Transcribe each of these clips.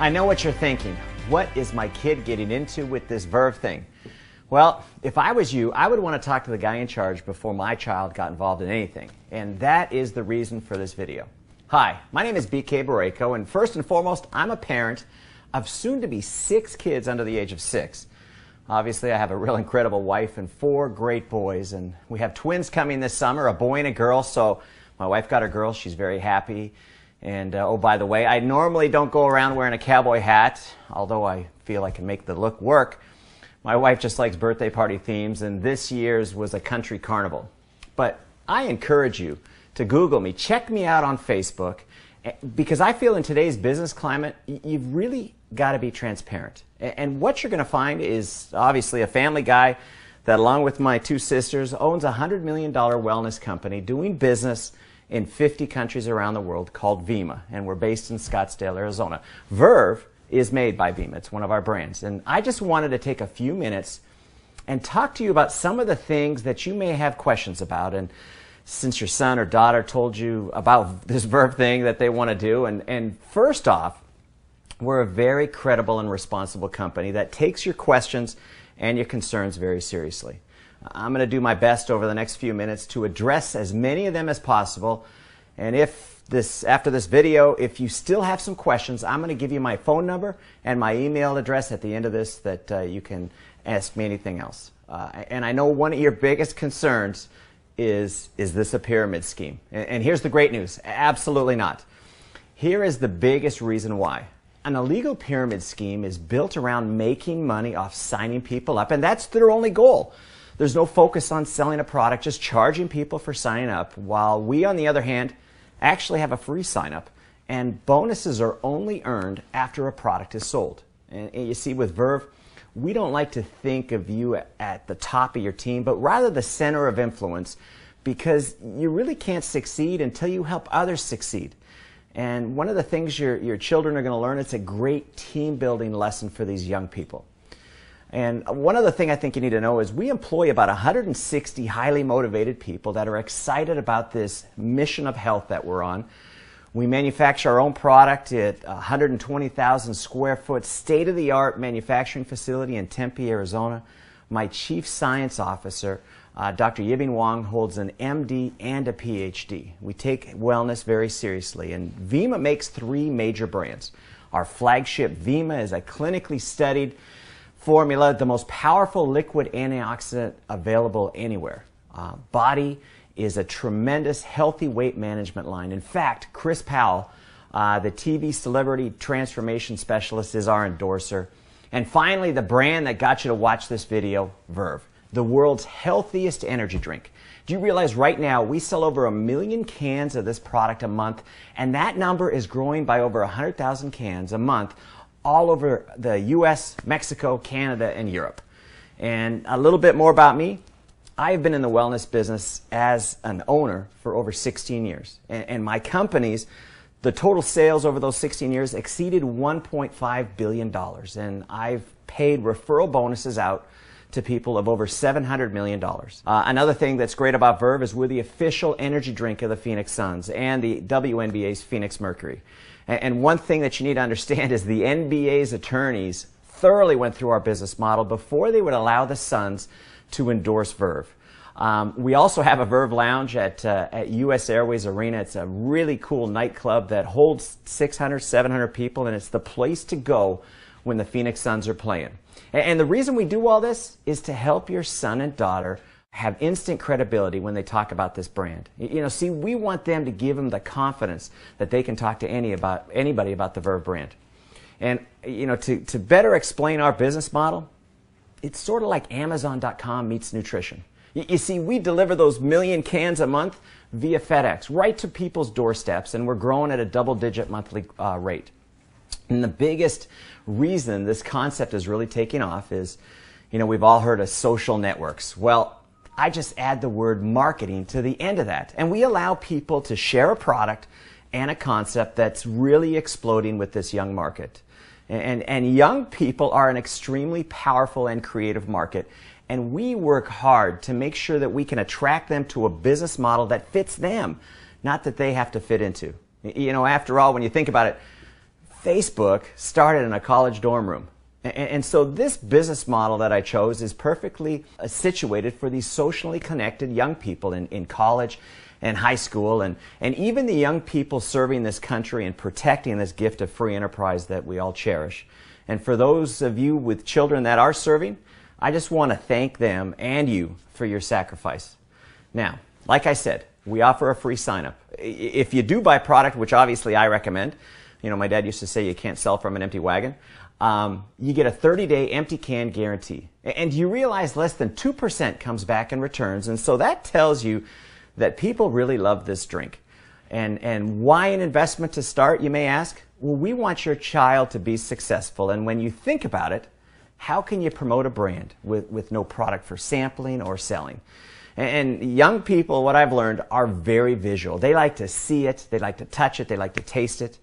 I know what you're thinking. What is my kid getting into with this Verve thing? Well, if I was you, I would want to talk to the guy in charge before my child got involved in anything. And that is the reason for this video. Hi, my name is BK Barreco, and first and foremost, I'm a parent of soon-to-be 6 kids under the age of 6. Obviously, I have a real incredible wife and 4 great boys, and we have twins coming this summer, a boy and a girl, so my wife got her girl. She's very happy. And, oh, by the way, I normally don't go around wearing a cowboy hat, although I feel I can make the look work. My wife just likes birthday party themes, and this year's was a country carnival. But I encourage you to Google me, check me out on Facebook, because I feel in today's business climate, you've really got to be transparent. And what you're going to find is obviously a family guy that, along with my 2 sisters, owns a $100 million wellness company doing business in 50 countries around the world called Vemma, and we're based in Scottsdale, Arizona. Verve is made by Vemma. It's one of our brands. And I just wanted to take a few minutes and talk to you about some of the things that you may have questions about. And since your son or daughter told you about this Verve thing that they want to do, and first off, we're a very credible and responsible company that takes your questions and your concerns very seriously. I'm going to do my best over the next few minutes to address as many of them as possible. And after this video, if you still have some questions, I'm going to give you my phone number and my email address at the end of this that you can ask me anything else. And I know one of your biggest concerns is this a pyramid scheme? And here's the great news. Absolutely not. Here is the biggest reason why. An illegal pyramid scheme is built around making money off signing people up, and that's their only goal. There's no focus on selling a product, just charging people for signing up, while we, on the other hand, actually have a free sign-up, and bonuses are only earned after a product is sold. And you see, with Verve, we don't like to think of you at the top of your team, but rather the center of influence, because you really can't succeed until you help others succeed. And one of the things your children are going to learn, it's a great team-building lesson for these young people. And one other thing I think you need to know is we employ about 160 highly motivated people that are excited about this mission of health that we're on. We manufacture our own product at a 120,000 square foot state-of-the-art manufacturing facility in Tempe, Arizona. My chief science officer, Dr. Yibing Wang, holds an MD and a PhD. We take wellness very seriously, and Vemma makes 3 major brands. Our flagship Vemma is a clinically studied formula, the most powerful liquid antioxidant available anywhere. Body is a tremendous healthy weight management line. In fact, Chris Powell, the TV celebrity transformation specialist, is our endorser. And finally, the brand that got you to watch this video, Verve, the world's healthiest energy drink. Do you realize right now we sell over 1 million cans of this product a month, and that number is growing by over 100,000 cans a month all over the US, Mexico, Canada, and Europe. And a little bit more about me. I've been in the wellness business as an owner for over 16 years. And my companies, the total sales over those 16 years exceeded $1.5 billion. And I've paid referral bonuses out to people of over $700 million. Another thing that's great about Verve is we're the official energy drink of the Phoenix Suns and the WNBA's Phoenix Mercury. And one thing that you need to understand is the NBA's attorneys thoroughly went through our business model before they would allow the Suns to endorse Verve. We also have a Verve Lounge at US Airways Arena. It's a really cool nightclub that holds 600, 700 people, and it's the place to go when the Phoenix Suns are playing. And the reason we do all this is to help your son and daughter have instant credibility when they talk about this brand. You know, see, we want them to give them the confidence that they can talk to anybody about the Verve brand. And, you know, to better explain our business model, it's sort of like Amazon.com meets nutrition. You see, we deliver those 1 million cans a month via FedEx right to people's doorsteps, and we're growing at a double-digit monthly rate. And the biggest reason this concept is really taking off is, you know, we've all heard of social networks. Well, I just add the word marketing to the end of that. And we allow people to share a product and a concept that's really exploding with this young market. And young people are an extremely powerful and creative market. And we work hard to make sure that we can attract them to a business model that fits them, not that they have to fit into. You know, after all, when you think about it, Facebook started in a college dorm room. And so this business model that I chose is perfectly situated for these socially connected young people in college and high school, and even the young people serving this country and protecting this gift of free enterprise that we all cherish. And for those of you with children that are serving, I just want to thank them and you for your sacrifice. Now, like I said, we offer a free sign-up. If you do buy product, which obviously I recommend, you know, my dad used to say you can't sell from an empty wagon, you get a 30-day empty can guarantee. And you realize less than 2% comes back in returns, and so that tells you that people really love this drink. And why an investment to start, you may ask? Well, we want your child to be successful, and when you think about it, how can you promote a brand with no product for sampling or selling? And young people, what I've learned, are very visual. They like to see it, they like to touch it, they like to taste it.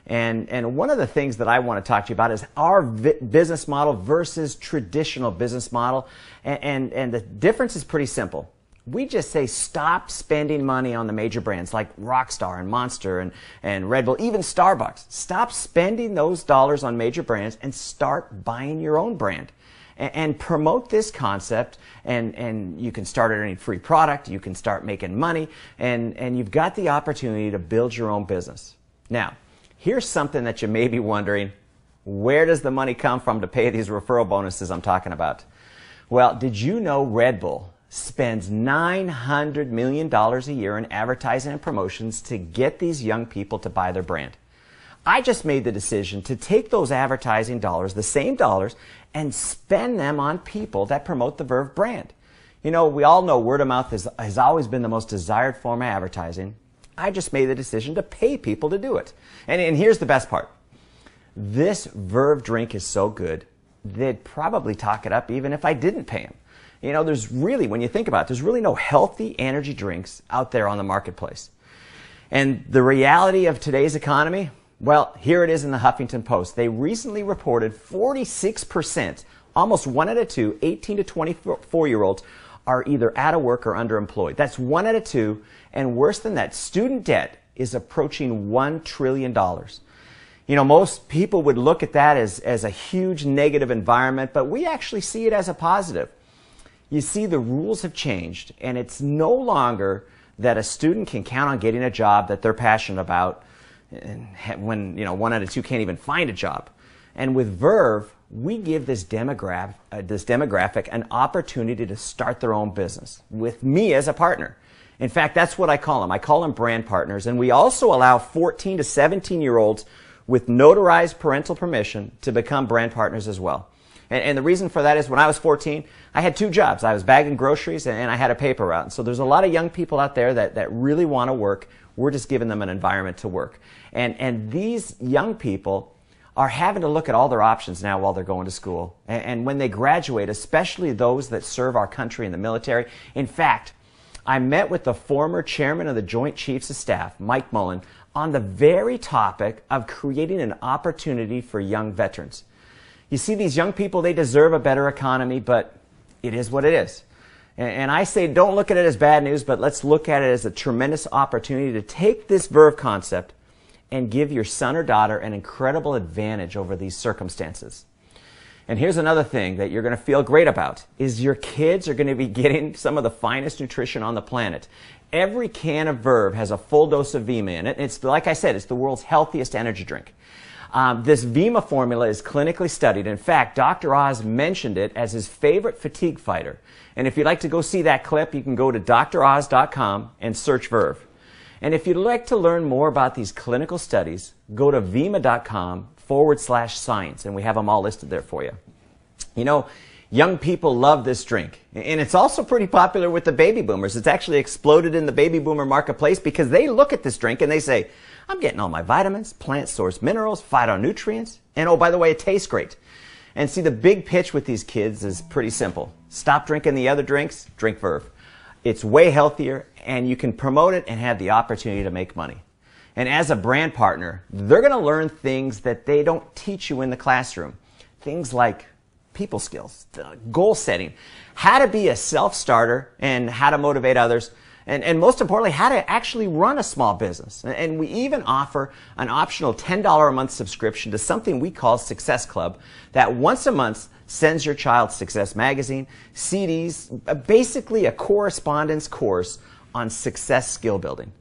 And one of the things that I want to talk to you about is our business model versus traditional business model. And the difference is pretty simple. We just say stop spending money on the major brands like Rockstar and Monster and Red Bull, even Starbucks. Stop spending those dollars on major brands and start buying your own brand. And promote this concept, and you can start earning free product, you can start making money, and you've got the opportunity to build your own business. Now, here's something that you may be wondering, where does the money come from to pay these referral bonuses I'm talking about? Well, did you know Red Bull spends $900 million a year in advertising and promotions to get these young people to buy their brand? I just made the decision to take those advertising dollars, the same dollars, and spend them on people that promote the Verve brand. You know, we all know word of mouth has always been the most desired form of advertising. I just made the decision to pay people to do it. And here's the best part. This Verve drink is so good, they'd probably talk it up even if I didn't pay them. You know, there's really, when you think about it, there's really no healthy energy drinks out there on the marketplace. And the reality of today's economy, well, here it is in the Huffington Post. They recently reported 46%, almost 1 out of 2, 18 to 24-year-olds are either out of work or underemployed. That's 1 out of 2, and worse than that, student debt is approaching $1 trillion. You know, most people would look at that as a huge negative environment, but we actually see it as a positive. You see, the rules have changed, and it's no longer that a student can count on getting a job that they're passionate about when, you know, 1 out of 2 can't even find a job. And with Verve, we give this demographic an opportunity to start their own business with me as a partner. In fact, that's what I call them. I call them brand partners. And we also allow 14 to 17-year-olds with notarized parental permission to become brand partners as well. And the reason for that is when I was 14, I had 2 jobs. I was bagging groceries and I had a paper route. And so there's a lot of young people out there that really want to work. We're just giving them an environment to work. And these young people are having to look at all their options now while they're going to school. And when they graduate, especially those that serve our country in the military. In fact, I met with the former chairman of the Joint Chiefs of Staff, Mike Mullen, on the very topic of creating an opportunity for young veterans. You see, these young people, they deserve a better economy, but it is what it is. And I say don't look at it as bad news, but let's look at it as a tremendous opportunity to take this Verve concept and give your son or daughter an incredible advantage over these circumstances. And here's another thing that you're going to feel great about, is your kids are going to be getting some of the finest nutrition on the planet. Every can of Verve has a full dose of Vema in it. It's, like I said, it's the world's healthiest energy drink. This Vema formula is clinically studied. In fact, Dr. Oz mentioned it as his favorite fatigue fighter. And if you'd like to go see that clip, you can go to droz.com and search Verve. And if you'd like to learn more about these clinical studies, go to vemma.com/science, and we have them all listed there for you. You know, young people love this drink, and it's also pretty popular with the baby boomers. It's actually exploded in the baby boomer marketplace because they look at this drink and they say, I'm getting all my vitamins, plant source minerals, phytonutrients, and oh, by the way, it tastes great. And see, the big pitch with these kids is pretty simple. Stop drinking the other drinks, drink Verve. It's way healthier, and you can promote it and have the opportunity to make money. And as a brand partner, they're going to learn things that they don't teach you in the classroom. Things like people skills, goal setting, how to be a self-starter, and how to motivate others, and most importantly, how to actually run a small business. And we even offer an optional $10 a month subscription to something we call Success Club that once a month sends your child Success Magazine, CDs, basically a correspondence course on success skill building.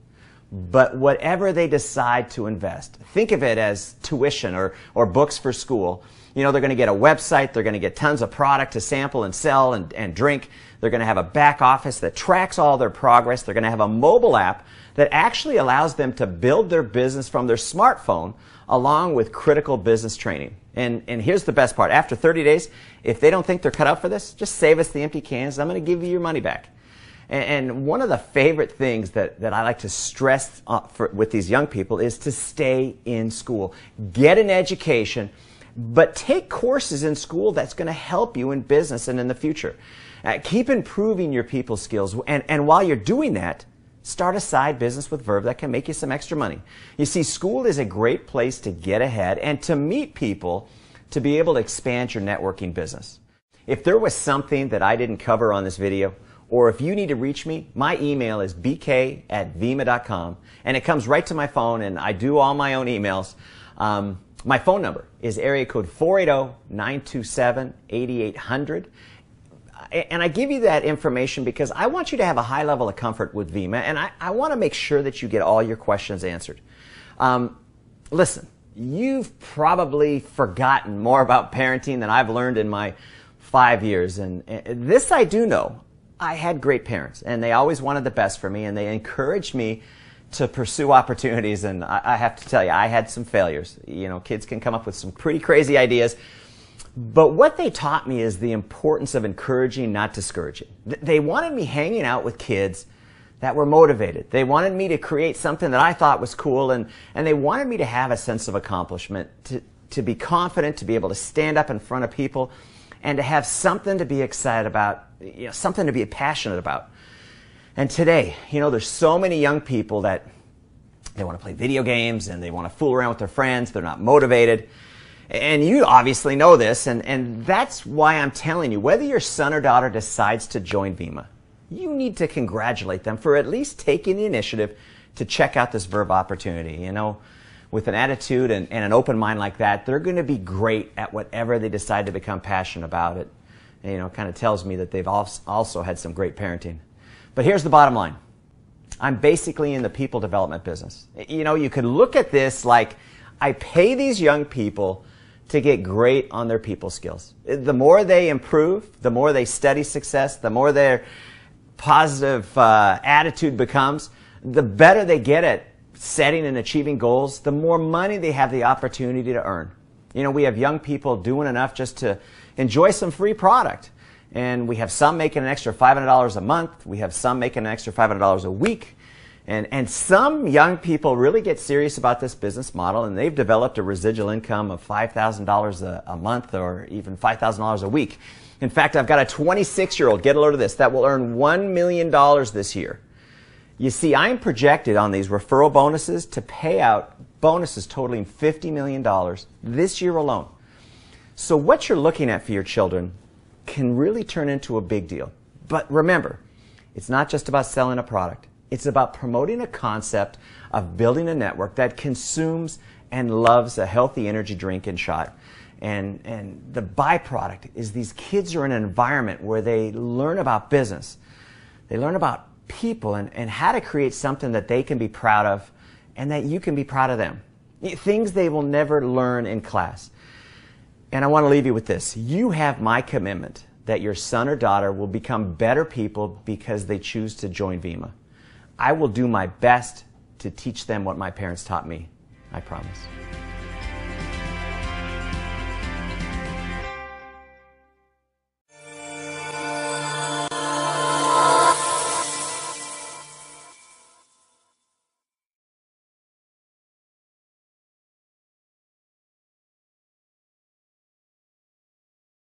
But whatever they decide to invest, think of it as tuition or books for school. You know, they're going to get a website, they're going to get tons of product to sample and sell and drink. They're going to have a back office that tracks all their progress. They're going to have a mobile app that actually allows them to build their business from their smartphone along with critical business training. And here's the best part. After 30 days, if they don't think they're cut out for this, just save us the empty cans. I'm going to give you your money back. And one of the favorite things that I like to stress with these young people is to stay in school. Get an education, but take courses in school that's going to help you in business and in the future. Keep improving your people skills. And while you're doing that, start a side business with Verve that can make you some extra money. You see, school is a great place to get ahead and to meet people to be able to expand your networking business. If there was something that I didn't cover on this video, or if you need to reach me, my email is bk@vemma.com, and it comes right to my phone, and I do all my own emails. My phone number is area code 480-927-8800. And I give you that information because I want you to have a high level of comfort with Vemma, and I want to make sure that you get all your questions answered. Listen, you've probably forgotten more about parenting than I've learned in my 5 years, and this I do know. I had great parents, and they always wanted the best for me, and they encouraged me to pursue opportunities, and I have to tell you, I had some failures. You know, kids can come up with some pretty crazy ideas, but what they taught me is the importance of encouraging, not discouraging. They wanted me hanging out with kids that were motivated. They wanted me to create something that I thought was cool, and they wanted me to have a sense of accomplishment, to be confident, to be able to stand up in front of people, and to have something to be excited about, you know, something to be passionate about. And today, you know, there's so many young people that they want to play video games and they want to fool around with their friends. They're not motivated. And you obviously know this, and that's why I'm telling you, whether your son or daughter decides to join Vemma, you need to congratulate them for at least taking the initiative to check out this Verve opportunity. You know, with an attitude and an open mind like that, they're going to be great at whatever they decide to become passionate about it. And, you know, it kind of tells me that they've also had some great parenting. But here's the bottom line. I'm basically in the people development business. You know, you could look at this like I pay these young people to get great on their people skills. The more they improve, the more they study success, the more their positive attitude becomes, the better they get at setting and achieving goals, the more money they have the opportunity to earn. You know, we have young people doing enough just to enjoy some free product. And we have some making an extra $500 a month. We have some making an extra $500 a week. And some young people really get serious about this business model, and they've developed a residual income of $5,000 a month or even $5,000 a week. In fact, I've got a 26-year-old, get a load of this, that will earn $1 million this year. You see, I'm projected on these referral bonuses to pay out bonuses totaling $50 million this year alone. So what you're looking at for your children can really turn into a big deal. But remember, it's not just about selling a product. It's about promoting a concept of building a network that consumes and loves a healthy energy drink and shot. And the byproduct is these kids are in an environment where they learn about business. They learn about people and how to create something that they can be proud of and that you can be proud of them. Things they will never learn in class. And I want to leave you with this. You have my commitment that your son or daughter will become better people because they choose to join Vemma. I will do my best to teach them what my parents taught me. I promise.